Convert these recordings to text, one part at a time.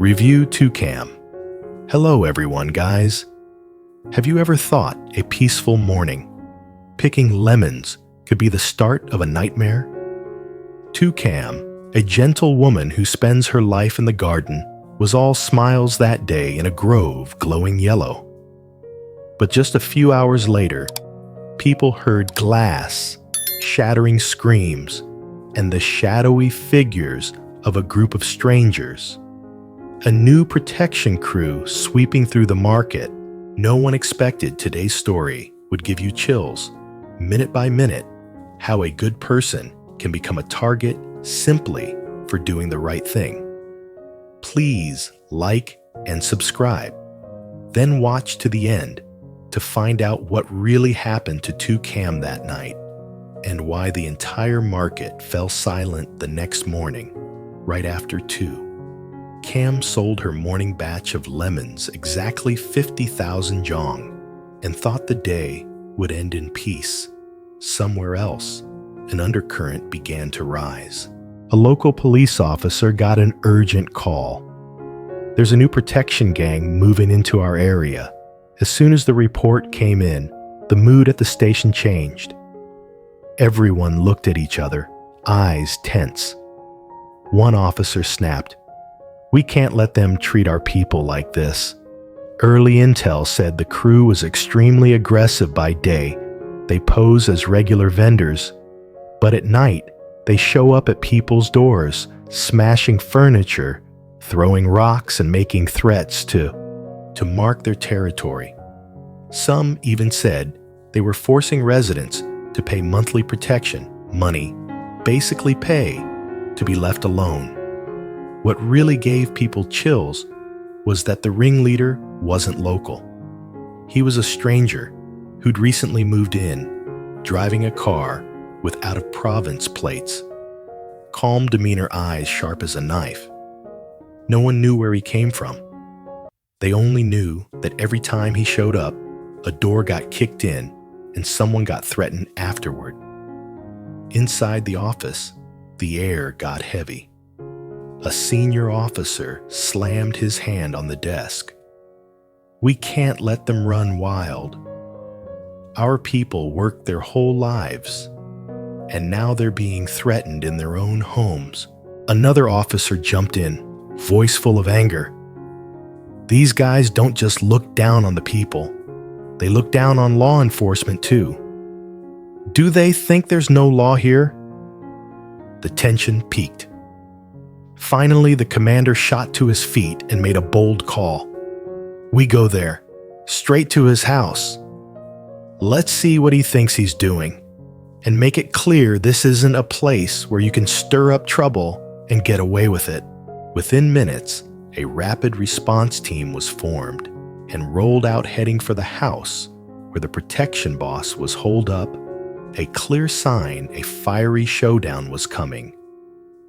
Review 2Cam. Hello everyone, guys. Have you ever thought a peaceful morning, picking lemons, could be the start of a nightmare? 2Cam, a gentle woman who spends her life in the garden, was all smiles that day in a grove glowing yellow. But just a few hours later, people heard glass, shattering screams, and the shadowy figures of a group of strangers. A new protection crew sweeping through the market. No one expected today's story would give you chills, minute by minute, how a good person can become a target simply for doing the right thing. Please like and subscribe, then watch to the end to find out what really happened to 2Cam that night and why the entire market fell silent the next morning, right after 2. Cam sold her morning batch of lemons exactly 50,000 jong and thought the day would end in peace. Somewhere else, an undercurrent began to rise. A local police officer got an urgent call. There's a new protection gang moving into our area. As soon as the report came in, the mood at the station changed. Everyone looked at each other, eyes tense. One officer snapped, "We can't let them treat our people like this." Early intel said the crew was extremely aggressive by day. They pose as regular vendors, but at night, they show up at people's doors, smashing furniture, throwing rocks and making threats to mark their territory. Some even said they were forcing residents to pay monthly protection money, basically pay to be left alone. What really gave people chills was that the ringleader wasn't local. He was a stranger who'd recently moved in, driving a car with out-of-province plates. Calm demeanor, eyes sharp as a knife. No one knew where he came from. They only knew that every time he showed up, a door got kicked in and someone got threatened afterward. Inside the office, the air got heavy. A senior officer slammed his hand on the desk. "We can't let them run wild. Our people worked their whole lives, and now they're being threatened in their own homes." Another officer jumped in, voice full of anger. "These guys don't just look down on the people. They look down on law enforcement too. Do they think there's no law here?" The tension peaked. Finally, the commander shot to his feet and made a bold call. "We go there, straight to his house. Let's see what he thinks he's doing, and make it clear this isn't a place where you can stir up trouble and get away with it." Within minutes, a rapid response team was formed and rolled out heading for the house where the protection boss was holed up, a clear sign a fiery showdown was coming.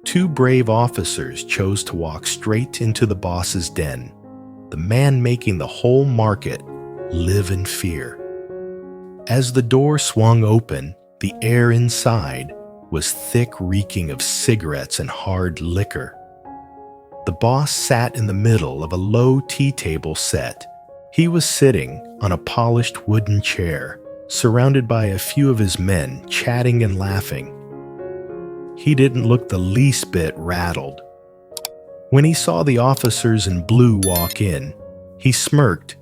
2 brave officers chose to walk straight into the boss's den, the man making the whole market live in fear. As the door swung open, the air inside was thick, reeking of cigarettes and hard liquor. The boss sat in the middle of a low tea table set. He was sitting on a polished wooden chair, surrounded by a few of his men chatting and laughing. He didn't look the least bit rattled. When he saw the officers in blue walk in, he smirked,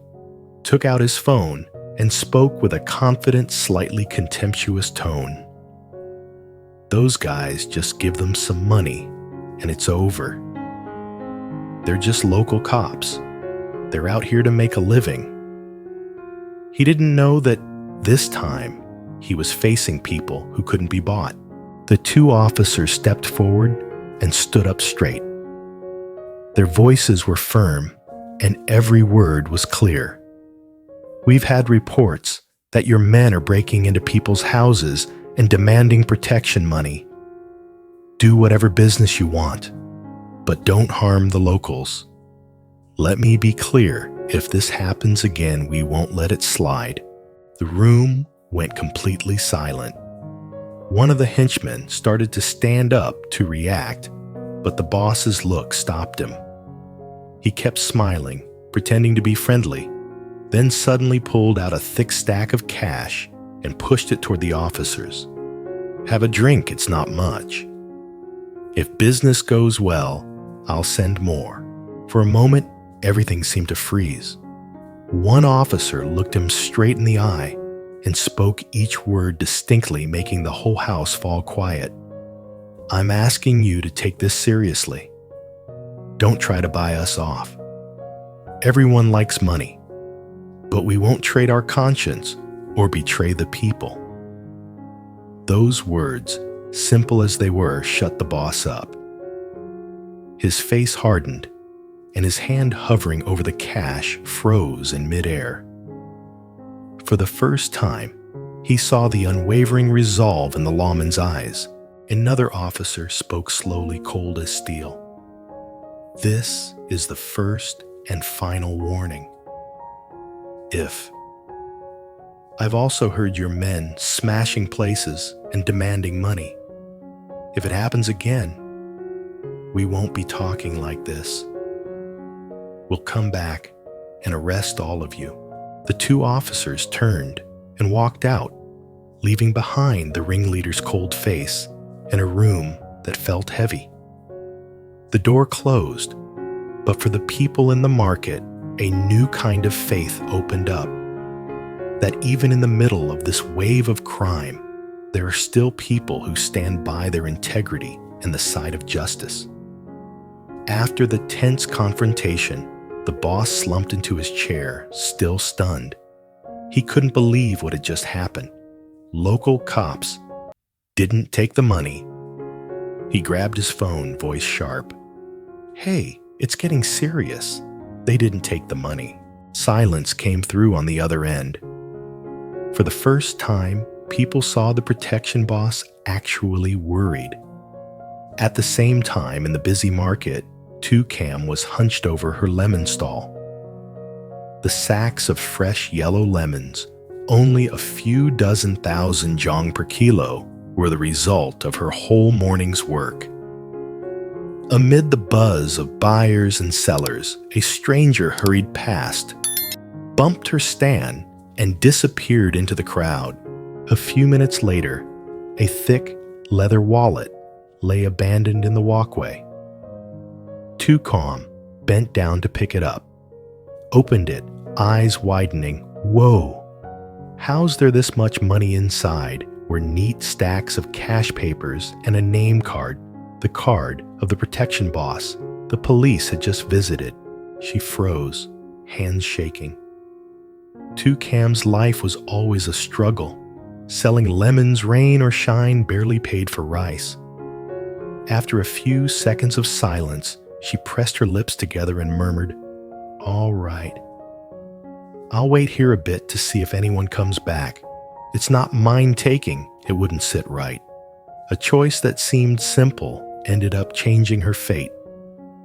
took out his phone, and spoke with a confident, slightly contemptuous tone. "Those guys just give them some money, and it's over. They're just local cops. They're out here to make a living." He didn't know that this time he was facing people who couldn't be bought. The 2 officers stepped forward and stood up straight. Their voices were firm, and every word was clear. "We've had reports that your men are breaking into people's houses and demanding protection money. Do whatever business you want, but don't harm the locals. Let me be clear, if this happens again, we won't let it slide." The room went completely silent. One of the henchmen started to stand up to react, but the boss's look stopped him. He kept smiling, pretending to be friendly, then suddenly pulled out a thick stack of cash and pushed it toward the officers. "Have a drink, it's not much. If business goes well, I'll send more." For a moment, everything seemed to freeze. One officer looked him straight in the eye and spoke each word distinctly, making the whole house fall quiet. "I'm asking you to take this seriously. Don't try to buy us off. Everyone likes money, but we won't trade our conscience or betray the people." Those words, simple as they were, shut the boss up. His face hardened, and his hand hovering over the cash froze in midair. For the first time, he saw the unwavering resolve in the lawman's eyes. Another officer spoke slowly, cold as steel. "This is the first and final warning. I've also heard your men smashing places and demanding money. If it happens again, we won't be talking like this. We'll come back and arrest all of you." The two officers turned and walked out, leaving behind the ringleader's cold face and a room that felt heavy. The door closed, but for the people in the market, a new kind of faith opened up. That even in the middle of this wave of crime, there are still people who stand by their integrity and the side of justice. After the tense confrontation, the boss slumped into his chair, still stunned. He couldn't believe what had just happened. Local cops didn't take the money. He grabbed his phone, voice sharp. "Hey, it's getting serious. They didn't take the money." Silence came through on the other end. For the first time, people saw the protection boss actually worried. At the same time, in the busy market, Cam was hunched over her lemon stall. The sacks of fresh yellow lemons, only a few dozen thousand jong per kilo, were the result of her whole morning's work. Amid the buzz of buyers and sellers, a stranger hurried past, bumped her stand, and disappeared into the crowd. A few minutes later, a thick leather wallet lay abandoned in the walkway. Cam bent down to pick it up, opened it, eyes widening. Whoa! How's there this much money inside? Were neat stacks of cash papers and a name card, the card of the protection boss the police had just visited. She froze, hands shaking. Cam's life was always a struggle. Selling lemons, rain or shine, barely paid for rice. After a few seconds of silence, she pressed her lips together and murmured, "All right. I'll wait here a bit to see if anyone comes back. It's not mine taking, it wouldn't sit right." A choice that seemed simple ended up changing her fate,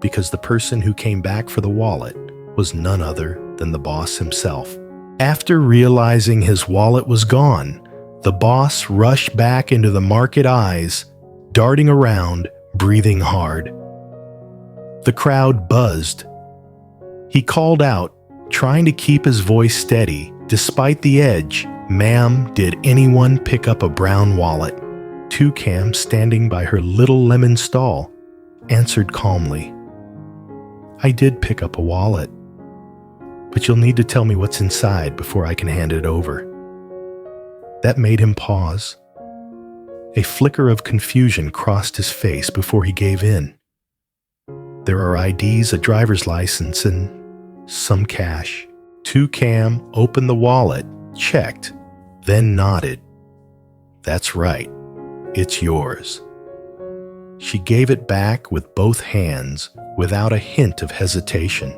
because the person who came back for the wallet was none other than the boss himself. After realizing his wallet was gone, the boss rushed back into the market eyes, darting around, breathing hard. The crowd buzzed. He called out, trying to keep his voice steady. Despite the edge, "Ma'am, did anyone pick up a brown wallet?" Cam, standing by her little lemon stall, answered calmly, "I did pick up a wallet, but you'll need to tell me what's inside before I can hand it over." That made him pause. A flicker of confusion crossed his face before he gave in. "There are IDs, a driver's license, and some cash." Cam opened the wallet, checked, then nodded. "That's right. It's yours." She gave it back with both hands, without a hint of hesitation.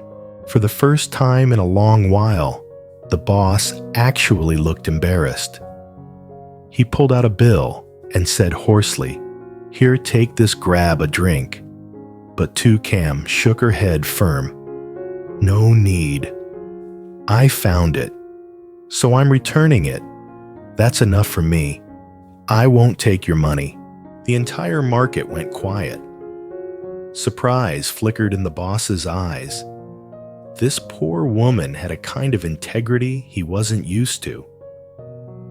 For the first time in a long while, the boss actually looked embarrassed. He pulled out a bill and said hoarsely, "Here, take this, grab a drink." But Cam shook her head firm. "No need. I found it, so I'm returning it. That's enough for me. I won't take your money." The entire market went quiet. Surprise flickered in the boss's eyes, This poor woman had a kind of integrity he wasn't used to.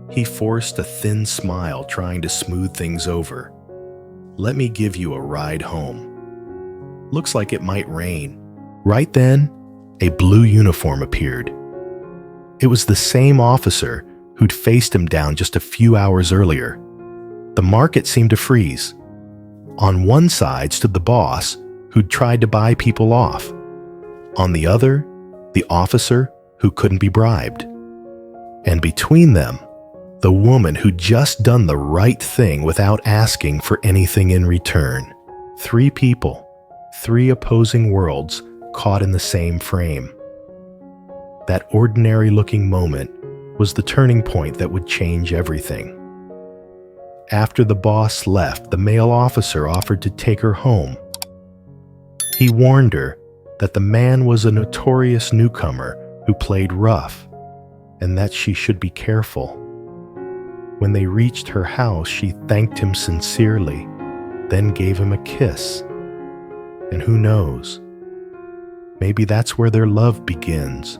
He forced a thin smile, trying to smooth things over. "Let me give you a ride home. Looks like it might rain." Right then, a blue uniform appeared. It was the same officer who'd faced him down just a few hours earlier. The market seemed to freeze. On one side stood the boss, who'd tried to buy people off. On the other, the officer who couldn't be bribed. And between them, the woman who'd just done the right thing without asking for anything in return. 3 people, 3 opposing worlds caught in the same frame. That ordinary-looking moment was the turning point that would change everything. After the boss left, the male officer offered to take her home. He warned her that the man was a notorious newcomer who played rough, and that she should be careful. When they reached her house, she thanked him sincerely, then gave him a kiss. And who knows, maybe that's where their love begins.